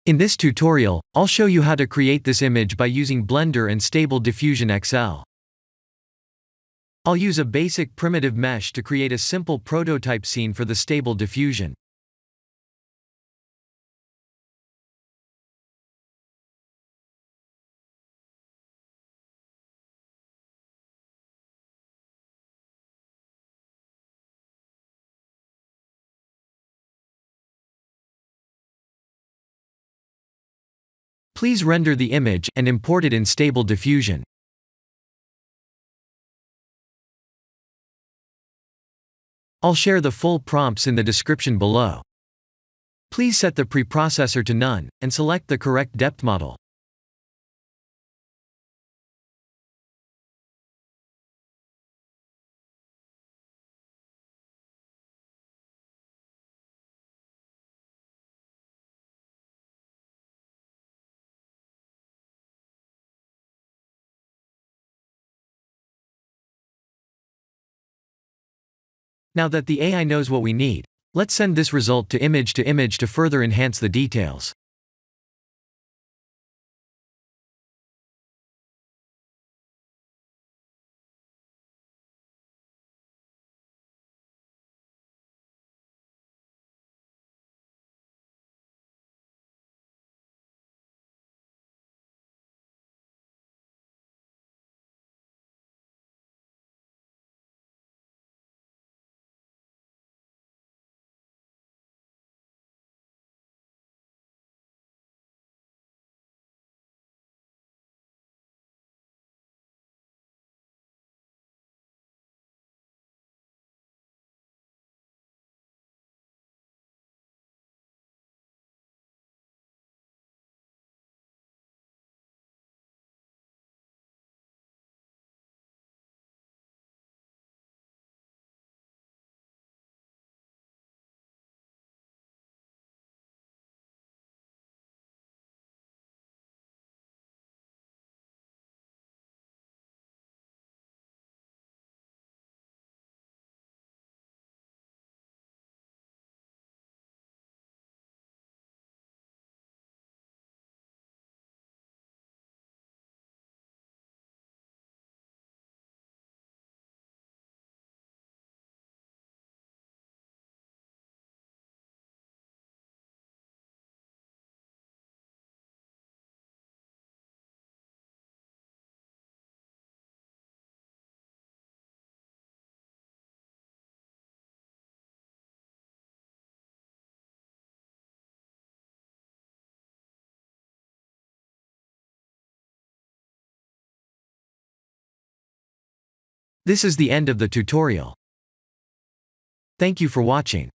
In this tutorial, I'll show you how to create this image by using Blender and Stable Diffusion XL. I'll use a basic primitive mesh to create a simple prototype scene for the Stable Diffusion. Please render the image and import it in Stable Diffusion. I'll share the full prompts in the description below. Please set the preprocessor to none, and select the correct depth model. Now that the AI knows what we need, let's send this result to image to further enhance the details. This is the end of the tutorial. Thank you for watching.